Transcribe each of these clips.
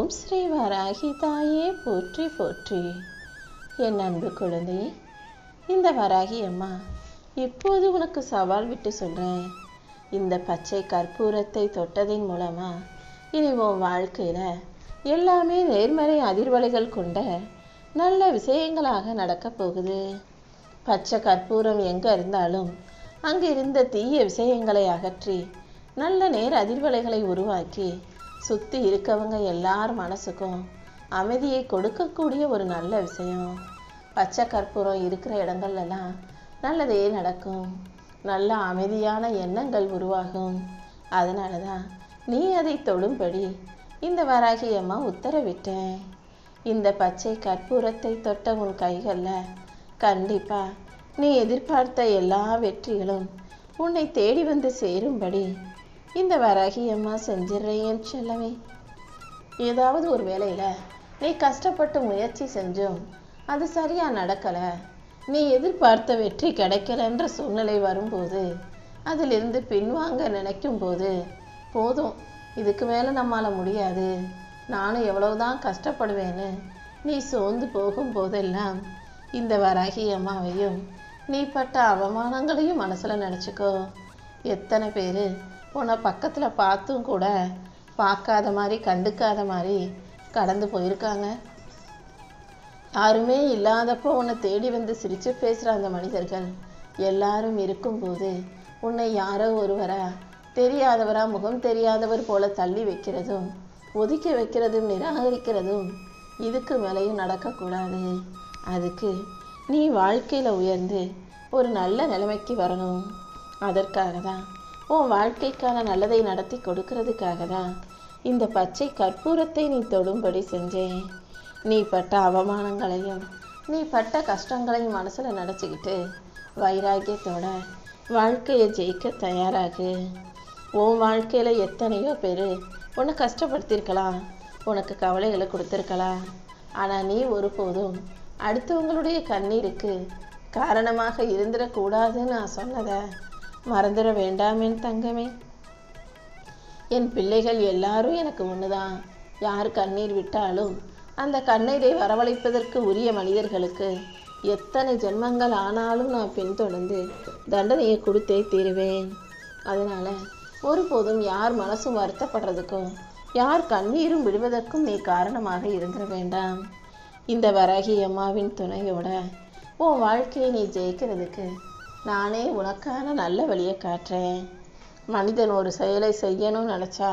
ஓம் ஸ்ரீ வராகி தாயே போற்றி போற்றி. என் அன்பு குழந்தையே, இந்த வராகி அம்மா இப்போது உனக்கு சவால் விட்டு சொல்கிறேன். இந்த பச்சை கற்பூரத்தை தொட்டதின் மூலமா இனி உன் வாழ்க்கையில் எல்லாமே நேர்மறை அதிர்வலைகள் கொண்ட நல்ல விஷயங்களாக நடக்கப் போகுது. பச்சை கற்பூரம் எங்கே இருந்தாலும் அங்கே இருந்த தீய விஷயங்களை அகற்றி நல்ல நேர் அதிர்வலைகளை உருவாக்கி சுற்றி இருக்கவங்க எல்லார் மனசுக்கும் அமைதியை கொடுக்கக்கூடிய ஒரு நல்ல விஷயம். பச்சை கற்பூரம் இருக்கிற இடங்கள்லாம் நல்லதே நடக்கும், நல்ல அமைதியான எண்ணங்கள் உருவாகும். அதனால தான் நீ அதை தொடும்படி இந்த வராகி அம்மா உத்தரவிட்டேன். இந்த பச்சை கற்பூரத்தை தொட்ட உன் கைகளில் கண்டிப்பாக நீ எதிர்பார்த்த எல்லா வெற்றிகளும் உன்னை தேடி வந்து சேரும்படி இந்த வராகி அம்மா செஞ்சிடறேன் செல்லவே. ஏதாவது ஒரு வேலையில் நீ கஷ்டப்பட்டு முயற்சி செஞ்சும் அது சரியாக நடக்கலை, நீ எதிர்பார்த்த வெற்றி கிடைக்கலன்ற சூழ்நிலை வரும்போது அதிலிருந்து பின்வாங்க நினைக்கும் போது போதும், இதுக்கு மேலே நம்மளால் முடியாது, நானும் எவ்வளவுதான் கஷ்டப்படுவேன்னு நீ சோர்ந்து போகும்போதெல்லாம் இந்த வராகி அம்மாவையும் நீ பட்ட அவமானங்களையும் மனசில் நினச்சிக்கோ. எத்தனை பேர் உன்னை பக்கத்தில் பார்த்தும் கூட பார்க்காத மாதிரி கண்டுக்காத மாதிரி கடந்து போயிருக்காங்க. யாருமே இல்லாதப்போ உன்னை தேடி வந்து சிரித்து பேசுகிற அந்த மனிதர்கள் எல்லாரும் இருக்கும்போது உன்னை யாரோ ஒருவரா தெரியாதவரா முகம் தெரியாதவர் போல தள்ளி வைக்கிறதும் ஒதுக்கி வைக்கிறதும் நிராகரிக்கிறதும் இதுக்கு மேலேயும் நடக்கக்கூடாது. அதுக்கு நீ வாழ்க்கையில் உயர்ந்து ஒரு நல்ல நிலைமைக்கு வரணும். அதற்காக தான் உன் வாழ்க்கைக்கான நல்லதை நடத்தி கொடுக்கறதுக்காக தான் இந்த பச்சை கற்பூரத்தை நீ தொடும்படி செஞ்சேன். நீ பட்ட அவமானங்களையும் நீ பட்ட கஷ்டங்களையும் மனசில் நினச்சிக்கிட்டு வைராக்கியத்தோட வாழ்க்கையை ஜெயிக்க தயாராகு. உன் வாழ்க்கையில் எத்தனையோ பேர் உன்னை கஷ்டப்படுத்தியிருக்கலாம், உனக்கு கவலைகளை கொடுத்துருக்கலாம். ஆனால் நீ ஒருபோதும் அடுத்தவங்களுடைய கண்ணீருக்கு காரணமாக இருந்துடக்கூடாதுன்னு நான் சொன்னதை மறந்துட வேண்டாமேன் தங்கமே. என் பிள்ளைகள் எல்லாரும் எனக்கு ஒன்றுதான். யார் கண்ணீர் விட்டாலும் அந்த கண்ணீரை வரவழைப்பதற்கு உரிய மனிதர்களுக்கு எத்தனை ஜென்மங்கள் ஆனாலும் நான் பின்தொடர்ந்து தண்டனையை கொடுத்தே தீருவேன். அதனால் ஒருபோதும் யார் மனசும் வருத்தப்படுறதுக்கும் யார் கண்ணீரும் விடுவதற்கும் நீ காரணமாக இருந்துட வேண்டாம். இந்த வராகி அம்மாவின் துணையோட உன் வாழ்க்கையை நீ ஜெயிக்கிறதுக்கு நானே உனக்கான நல்ல வழியை காட்டுறேன். மனிதன் ஒரு செயலை செய்யணும்னு நினச்சா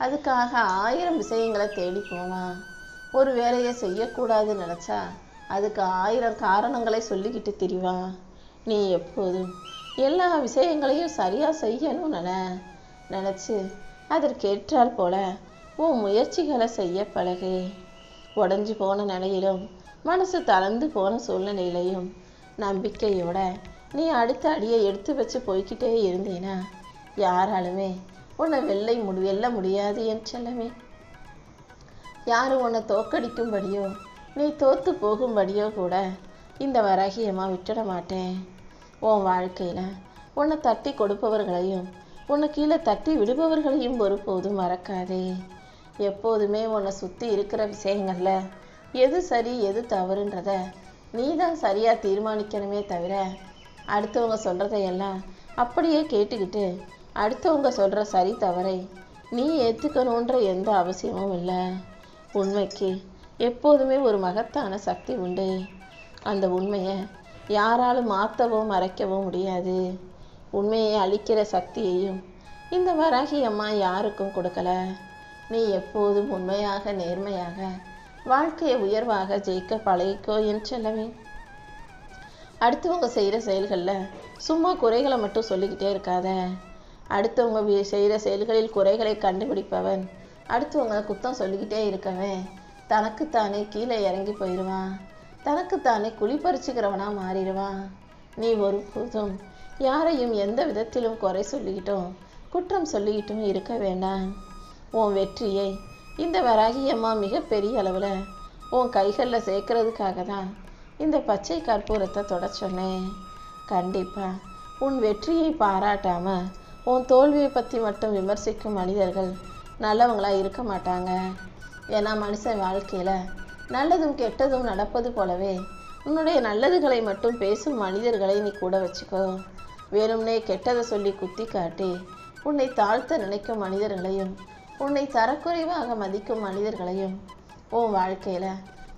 அதுக்காக 1000 விஷயங்களை தேடி போவான். ஒரு வேலையை செய்யக்கூடாதுன்னு நினச்சா அதுக்கு 1000 காரணங்களை சொல்லிக்கிட்டு திரிவான். நீ எப்போதும் எல்லா விஷயங்களையும் சரியாக செய்யணும்னு நினச்சி அதற்கேற்றால் போல உன் முயற்சிகளை செய்ய பழகு. உடஞ்சி போன நிலையிலும் மனசு தளர்ந்து போன சூழ்நிலையிலையும் நம்பிக்கையோட நீ அடுத்த அடியை எடுத்து வச்சு போய்கிட்டே இருந்தேனா யாராலுமே உன்னை வெல்ல முடியாது என் செல்லமே. யாரும் உன்னை தோக்கடிக்கும்படியோ நீ தோற்று போகும்படியோ கூட இந்த வராகி அம்மா விட்டுட மாட்டேன். உன் வாழ்க்கையில் உன்னை தட்டி கொடுப்பவர்களையும் உன்னை கீழே தட்டி விடுபவர்களையும் ஒருபோதும் மறக்காதே. எப்போதுமே உன்னை சுற்றி இருக்கிற விஷயங்களில் எது சரி எது தவறுன்றத நீ தான் சரியாக தீர்மானிக்கணுமே தவிர அடுத்தவங்க சொல்கிறதையெல்லாம் அப்படியே கேட்டுக்கிட்டு அடுத்தவங்க சொல்கிற சரி தவறை நீ ஏற்றுக்கணுன்ற எந்த அவசியமும் இல்லை. உண்மைக்கு எப்போதுமே ஒரு மகத்தான சக்தி உண்டு. அந்த உண்மையை யாராலும் மாற்றவோ மறைக்கவோ முடியாது. உண்மையை அழிக்கிற சக்தியையும் இந்த வராகி அம்மா யாருக்கும் கொடுக்கல. நீ எப்போதும் உண்மையாக நேர்மையாக வாழ்க்கையை உயர்வாக ஜெயிக்க பழகிக்கோ என் செல்லவே. அடுத்தவங்க செய்கிற செயல்களில் சும்மா குறைகளை மட்டும் சொல்லிக்கிட்டே இருக்காத. அடுத்தவங்க செய்கிற செயல்களில் குறைகளை கண்டுபிடிப்பவன் அடுத்தவங்களை குத்தம் சொல்லிக்கிட்டே இருக்கவன் தனக்குத்தானே கீழே இறங்கி போயிடுவான், தனக்குத்தானே குழி பறிச்சுக்கிறவனாக மாறிடுவான். நீ ஒருபோதும் யாரையும் எந்த விதத்திலும் குறை சொல்லிக்கிட்டும் குற்றம் சொல்லிக்கிட்டும் இருக்க வேண்டாம். உன் வெற்றியை இந்த வராகி அம்மா மிகப்பெரிய அளவில் உன் கைகளில் சேர்க்கறதுக்காக தான் இந்த பச்சை கற்பூரத்தை தொட சொன்னேன். கண்டிப்பாக உன் வெற்றியை பாராட்டாமல் உன் தோல்வியை பற்றி மட்டும் விமர்சிக்கும் மனிதர்கள் நல்லவங்களாக இருக்க மாட்டாங்க. ஏன்னா மனுஷன் வாழ்க்கையில நல்லதும் கெட்டதும் நடப்பது போலவே உன்னுடைய நல்லதுகளை மட்டும் பேசும் மனிதர்களை நீ கூட வச்சுக்கோ. வேணும்னே கெட்டதை சொல்லி குத்தி காட்டி உன்னை தாழ்த்த நினைக்கும் மனிதர்களையும் உன்னை தரக்குறைவாக மதிக்கும் மனிதர்களையும் உன் வாழ்க்கையில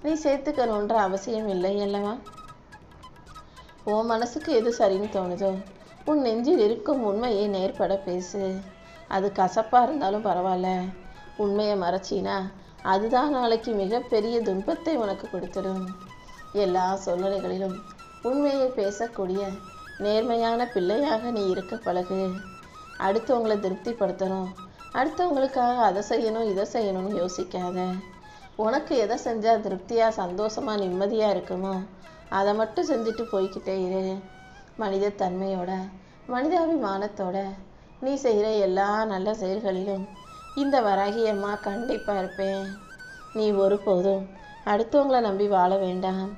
நீ சேர்த்துக்கணுன்ற அவசியம் இல்லை அல்லவா? உன் மனசுக்கு எது சரின்னு தோணுதோ உன் நெஞ்சில் இருக்கும் உண்மையை நேர்பட பேசு. அது கசப்பா இருந்தாலும் பரவாயில்ல. உண்மையை மறைச்சினா அதுதான் நாளைக்கு மிகப்பெரிய துன்பத்தை உனக்கு கொடுத்துடும். எல்லா சூழ்நிலைகளிலும் உண்மையை பேசக்கூடிய நேர்மையான பிள்ளையாக நீ இருக்க பழகு. அடுத்தவங்களை திருப்திப்படுத்தணும், அடுத்தவங்களுக்காக அதை செய்யணும் இதை செய்யணும்னு யோசிக்காத. உனக்கு எதை செஞ்சா திருப்தியா சந்தோஷமா நிம்மதியா இருக்குமோ அதை மட்டும் செஞ்சுட்டு போய்கிட்டே இரு. மனித தன்மையோட மனிதாபிமானத்தோட நீ செய்கிற எல்லா நல்ல செயல்களிலும் இந்த வராகி அம்மா கண்டிப்பா இருப்பேன். நீ ஒருபோதும் அடுத்தவங்களை நம்பி வாழ வேண்டாம்.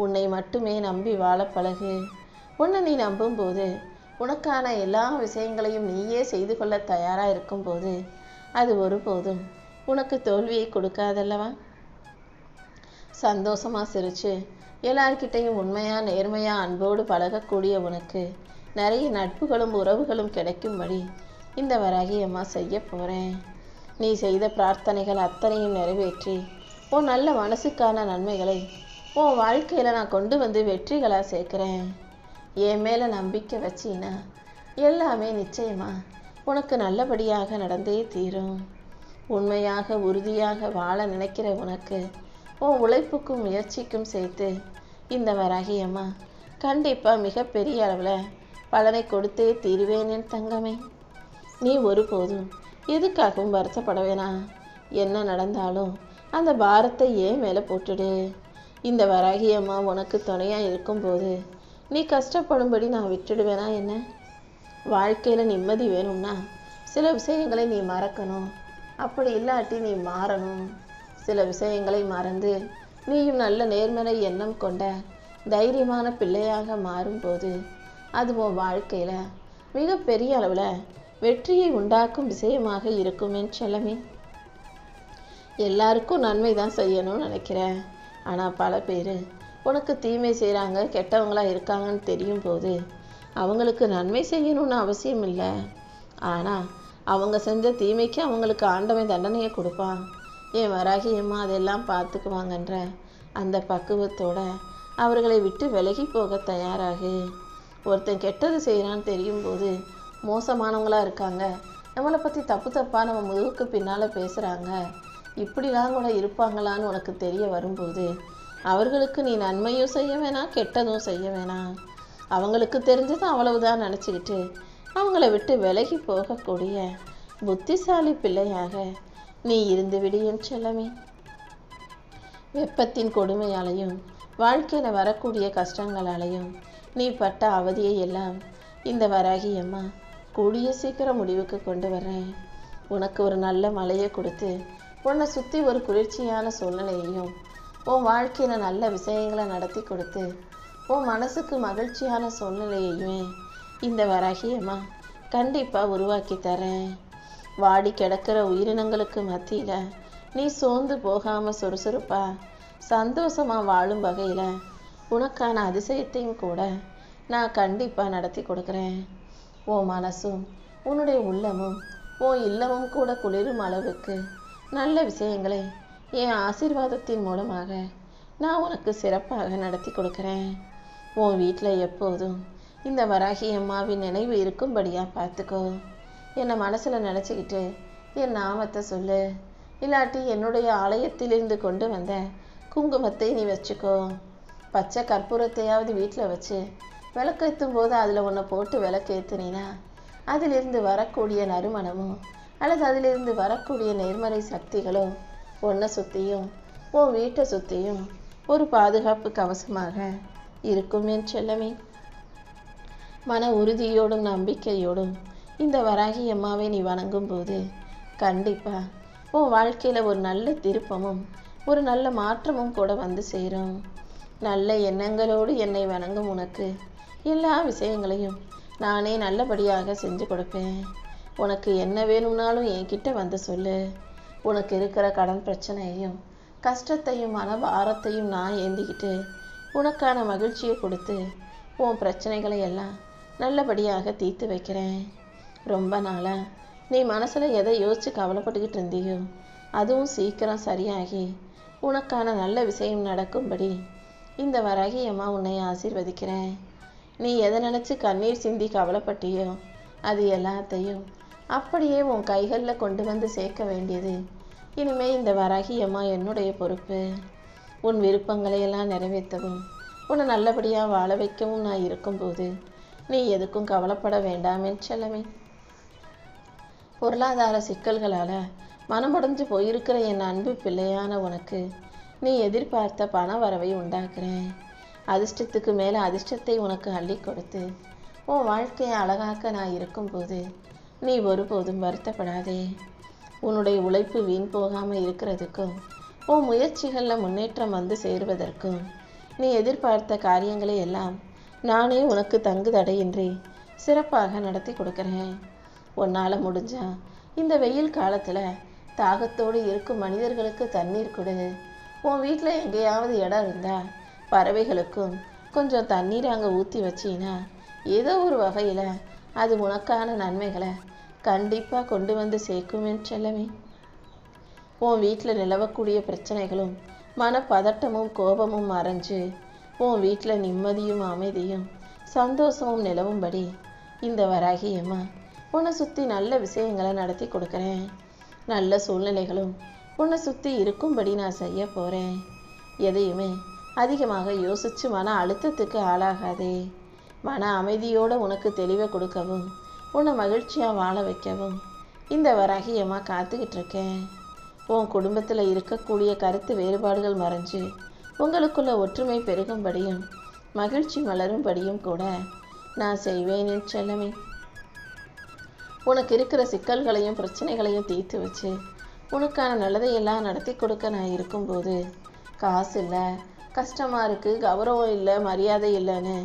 உன்னை மட்டுமே நம்பி வாழ பழகு. உன்னை நீ நம்பும்போது உனக்கான எல்லா விஷயங்களையும் நீயே செய்து கொள்ள தயாரா இருக்கும்போது அது ஒருபோதும் உனக்கு தோல்வியை கொடுக்காதல்லவா? சந்தோஷமா சிரிச்சு எல்லார்கிட்டையும் உண்மையா நேர்மையா அன்போடு பழகக்கூடிய உனக்கு நிறைய நட்புகளும் உறவுகளும் கிடைக்கும்படி இந்த வராகி அம்மா செய்ய போறேன். நீ செய்த பிரார்த்தனைகள் அத்தனையும் நிறைவேற்றி உன் நல்ல மனசுக்கான நன்மைகளை உன் வாழ்க்கையில நான் கொண்டு வந்து வெற்றிகளா சேர்க்கிறேன். என் மேல நம்பிக்கை வச்சினா எல்லாமே நிச்சயமா உனக்கு நல்லபடியாக நடந்தே தீரும். உண்மையாக உறுதியாக வாழ நினைக்கிற உனக்கு உன் உழைப்புக்கும் முயற்சிக்கும் சேர்த்து இந்த வராகி அம்மா கண்டிப்பா மிகப்பெரிய அளவுல பலனை கொடுத்தே தீருவேன் என் தங்கமே. நீ ஒருபோதும் எதுக்காகவும் வருத்தப்பட வேணாம். என்ன நடந்தாலும் அந்த பாரத்தை ஏன் மேலே போட்டுடு. இந்த வராகி அம்மா உனக்கு துணையா இருக்கும்போது நீ கஷ்டப்படும்படி நான் விட்டுடுவேனா என்ன? வாழ்க்கையில நிம்மதி வேணும்னா சில விஷயங்களை நீ மறக்கணும். அப்படி இல்லாட்டி நீ மாறணும். சில விஷயங்களை மறந்து நீயும் நல்ல நேர்மறை எண்ணம் கொண்ட தைரியமான பிள்ளையாக மாறும்போது அது உன் வாழ்க்கையில மிகப்பெரிய அளவுல வெற்றியை உண்டாக்கும் விஷயமாக இருக்கும் என் செல்லமே. எல்லாருக்கும் நன்மை தான் செய்யணும்னு நினைக்கிறேன். ஆனா பல பேர் உனக்கு தீமை செய்கிறாங்க, கெட்டவங்களா இருக்காங்கன்னு தெரியும் போது அவங்களுக்கு நன்மை செய்யணும்னு அவசியம் இல்லை. ஆனா அவங்க செஞ்ச தீமைக்கு அவங்களுக்கு ஆண்டவன் தண்டனையை கொடுப்பான். என் வராகி அம்மா அதெல்லாம் பார்த்துக்குவாங்கன்ற அந்த பக்குவத்தோட அவர்களை விட்டு விலகி போக தயாராகு. ஒருத்தன் கெட்டது செய்கிறான்னு தெரியும் போது மோசமானவங்களா இருக்காங்க, நம்மளை பற்றி தப்பு தப்பாக நம்ம முதுகுக்கு பின்னால் பேசுகிறாங்க, இப்படிலாம் கூட இருப்பாங்களான்னு உனக்கு தெரிய வரும்போது அவர்களுக்கு நீ நன்மையும் செய்ய வேணாம் கெட்டதும் செய்ய வேணாம். அவங்களுக்கு தெரிஞ்சது அவ்வளவுதான் நினச்சிக்கிட்டு அவங்கள விட்டு விலகி போகக்கூடிய புத்திசாலி பிள்ளையாக நீ இருந்து விடியும் செல்லமே. வெப்பத்தின் கொடுமையாலையும் வாழ்க்கையில் வரக்கூடிய கஷ்டங்களாலையும் நீ பட்ட அவதியை எல்லாம் இந்த வராகி அம்மா கூடிய சீக்கிரம் முடிவுக்கு கொண்டு வர்றேன். உனக்கு ஒரு நல்ல மழையை கொடுத்து உன்னை சுற்றி ஒரு குளிர்ச்சியான சூழ்நிலையையும் உன் வாழ்க்கையில் நல்ல விஷயங்களை நடத்தி கொடுத்து உன் மனசுக்கு மகிழ்ச்சியான சூழ்நிலையையுமே இந்த வராகி அம்மா கண்டிப்பாக உருவாக்கி தரேன். வாடி கிடக்கிற உயிரினங்களுக்கு மத்தியில் நீ சோர்ந்து போகாமல் சுறுசுறுப்பா சந்தோஷமாக வாழும் வகையில் உனக்கான அதிசயத்தையும் கூட நான் கண்டிப்பாக நடத்தி கொடுக்குறேன். உன் மனசும் உன்னுடைய உள்ளமும் உன் இல்லமும் கூட குளிரும் அளவுக்கு நல்ல விஷயங்களை என் ஆசீர்வாதத்தின் மூலமாக நான் உனக்கு சிறப்பாக நடத்தி கொடுக்குறேன். உன் வீட்டில் எப்போதும் இந்த வராகி அம்மாவின் நினைவு இருக்கும்படியாக பார்த்துக்கோ. என்னை மனசில் நினச்சிக்கிட்டு என் நாமத்தை சொல்லு. இல்லாட்டி என்னுடைய ஆலயத்திலிருந்து கொண்டு வந்த குங்குமத்தை நீ வச்சுக்கோ. பச்சை கற்பூரத்தையாவது வீட்டில் வச்சு விளக்கேற்றும் போது அதில் ஒன்றை போட்டு விளக்கேற்றுனா அதிலிருந்து வரக்கூடிய நறுமணமோ அல்லது அதிலிருந்து வரக்கூடிய நேர்மறை சக்திகளோ ஒன்றை சுற்றியும் உன் வீட்டை சுற்றியும் ஒரு பாதுகாப்பு கவசமாக இருக்கும் என் செல்லமே. மன உறுதியோடும் நம்பிக்கையோடும் இந்த வராகி அம்மாவை நீ வணங்கும் போது கண்டிப்பாக உன் வாழ்க்கையில் ஒரு நல்ல திருப்பமும் ஒரு நல்ல மாற்றமும் கூட வந்து சேரும். நல்ல எண்ணங்களோடு என்னை வணங்கும் உனக்கு எல்லா விஷயங்களையும் நானே நல்லபடியாக செஞ்சு கொடுப்பேன். உனக்கு என்ன வேணும்னாலும் என்கிட்ட வந்து சொல்லு. உனக்கு இருக்கிற கடன் பிரச்சனையையும் கஷ்டத்தையும் மனபாரத்தையும் நான் ஏந்திக்கிட்டு உனக்கான மகிழ்ச்சியை கொடுத்து உன் பிரச்சனைகளை எல்லாம் நல்லபடியாக தீர்த்து வைக்கிறேன். ரொம்ப நாளாக நீ மனசில் எதை யோசித்து கவலைப்பட்டுக்கிட்டு இருந்தியோ அதுவும் சீக்கிரம் சரியாகி உனக்கான நல்ல விஷயம் நடக்கும்படி இந்த வராகி அம்மா உன்னை ஆசீர்வதிக்கிறேன். நீ எதை நினச்சி கண்ணீர் சிந்தி கவலைப்பட்டியோ அது எல்லாத்தையும் அப்படியே உன் கைகளில் கொண்டு வந்து சேர்க்க வேண்டியது இனிமேல் இந்த வராகி அம்மா என்னுடைய பொறுப்பு. உன் விருப்பங்களை எல்லாம் நிறைவேற்றவும் உன்னை நல்லபடியாக வாழ வைக்கவும் நான் இருக்கும்போது நீ எதுக்கும் கவலைப்பட வேண்டாமே செல்லமே. பொருளாதார சிக்கல்களால் மனமுடைஞ்சு போயிருக்கிற என் அன்பு பிள்ளையான உனக்கு நீ எதிர்பார்த்த பண வரவை உண்டாக்குறேன். அதிர்ஷ்டத்துக்கு மேலே அதிர்ஷ்டத்தை உனக்கு அள்ளி கொடுத்து உன் வாழ்க்கையை அழகாக்க நான் இருக்கும்போது நீ ஒருபோதும் வருத்தப்படாதே. உன்னுடைய உழைப்பு வீண் போகாமல் இருக்கிறதுக்கும் உன் முயற்சிகளில் முன்னேற்றம் வந்து சேருவதற்கும் நீ எதிர்பார்த்த காரியங்களை எல்லாம் நானே உனக்கு தங்கு தடையின்றி சிறப்பாக நடத்தி கொடுக்குறேன். உன்னால் முடிஞ்சா இந்த வெயில் காலத்தில் தாகத்தோடு இருக்கும் மனிதர்களுக்கு தண்ணீர் கொடு. உன் வீட்டில் எங்கேயாவது இடம் இருந்தால் பறவைகளுக்கும் கொஞ்சம் தண்ணீர் அங்கே ஊற்றி வச்சின்னா ஏதோ ஒரு வகையில் அது உனக்கான நன்மைகளை கண்டிப்பாக கொண்டு வந்து சேர்க்குமே செல்லமே. உன் வீட்டில் நிலவக்கூடிய பிரச்சனைகளும் மனப்பதட்டமும் கோபமும் மறைஞ்சு உன் வீட்டில் நிம்மதியும் அமைதியும் சந்தோஷமும் நிலவும்படி இந்த வராகி அம்மா உன்னை சுற்றி நல்ல விஷயங்களை நடத்தி கொடுக்குறேன். நல்ல சூழ்நிலைகளும் உன்னை சுற்றி இருக்கும்படி நான் செய்ய போகிறேன். எதையுமே அதிகமாக யோசித்து மன அழுத்தத்துக்கு ஆளாகாதே. மன அமைதியோடு உனக்கு தெளிவை கொடுக்கவும் உன்னை மகிழ்ச்சியாக வாழ வைக்கவும் இந்த வராகி அம்மா காத்துக்கிட்டு இருக்கேன். உன் குடும்பத்தில் இருக்கக்கூடிய கருத்து வேறுபாடுகள் மறைஞ்சு உங்களுக்குள்ள ஒற்றுமை பெருகும்படியும் மகிழ்ச்சி மலரும்படியும் கூட நான் செய்வேன் என் செல்லமே. உனக்கு இருக்கிற சிக்கல்களையும் பிரச்சனைகளையும் தீர்த்து வச்சு உனக்கான நல்லதையெல்லாம் நடத்தி கொடுக்க நான் இருக்கும்போது காசு இல்லை, கஷ்டமாக இருக்குது, கௌரவம் இல்லை, மரியாதை இல்லைன்னு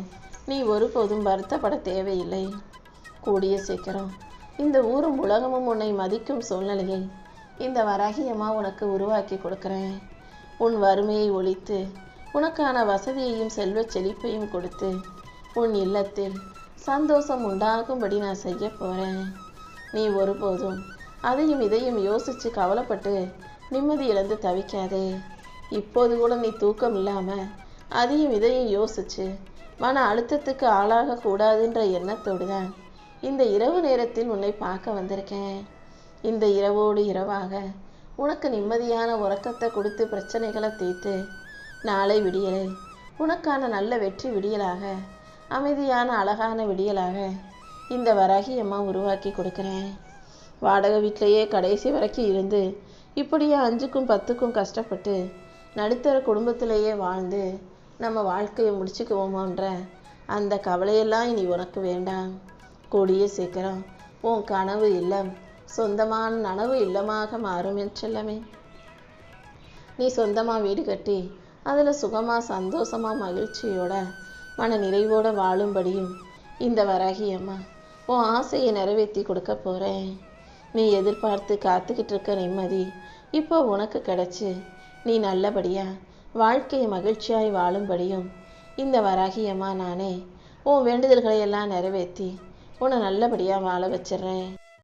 நீ ஒருபோதும் வருத்தப்பட தேவையில்லை. கூடிய சீக்கிரம் இந்த ஊரும் உலகமும் உன்னை மதிக்கும் சூழ்நிலையை இந்த வராகி அம்மா உனக்கு உருவாக்கி கொடுக்குறேன். உன் வறுமையை ஒழித்து உனக்கான வசதியையும் செல்வ செழிப்பையும் கொடுத்து உன் இல்லத்தில் சந்தோஷம் உண்டாகும்படி நான் செய்ய போகிறேன். நீ ஒருபோதும் அதையும் இதையும் யோசித்து கவலைப்பட்டு நிம்மதி இழந்து தவிக்காதே. இப்போது கூட நீ தூக்கம் இல்லாமல் அதையும் இதையும் யோசித்து மன அழுத்தத்துக்கு ஆளாகக்கூடாதுன்ற எண்ணத்தோடு தான் இந்த இரவு நேரத்தில் உன்னை பார்க்க வந்திருக்கேன். இந்த இரவோடு இரவாக உனக்கு நிம்மதியான உறக்கத்தை கொடுத்து பிரச்சனைகளை தீர்த்து நாளை விடியலை உனக்கான நல்ல வெற்றி விடியலாக அமைதியான அழகான விடியலாக இந்த வராகி அம்மா உருவாக்கி கொடுக்குறேன். வாடகை வீட்டிலையே கடைசி வரைக்கும் இருந்து இப்படியே 5க்கும் 10க்கும் கஷ்டப்பட்டு நடுத்தர குடும்பத்திலேயே வாழ்ந்து நம்ம வாழ்க்கையை முடிச்சுக்குவோமான்ற அந்த கவலையெல்லாம் இனி உனக்கு வேண்டாம். கூடிய சீக்கிரம் உன் கனவு இல்லம் சொந்தமான நனவு இல்லமாக மாறும் என் செல்லமே. நீ சொந்தமாக வீடு கட்டி அதில் சுகமாக சந்தோஷமாக மகிழ்ச்சியோட மன நிறைவோடு வாழும்படியும் இந்த வராகி அம்மா உன் ஆசையை நிறைவேற்றி கொடுக்க போகிறேன். நீ எதிர்பார்த்து காத்துக்கிட்டு இருக்க நிம்மதி இப்போ உனக்கு கிடச்சி நீ நல்லபடியாக வாழ்க்கையை மகிழ்ச்சியாய் வாழும்படியும் இந்த வராகி அம்மா நானே உன் வேண்டுதல்களை எல்லாம் நிறைவேற்றி உன்னை நல்லபடியாக வாழ வச்சிடுறேன்.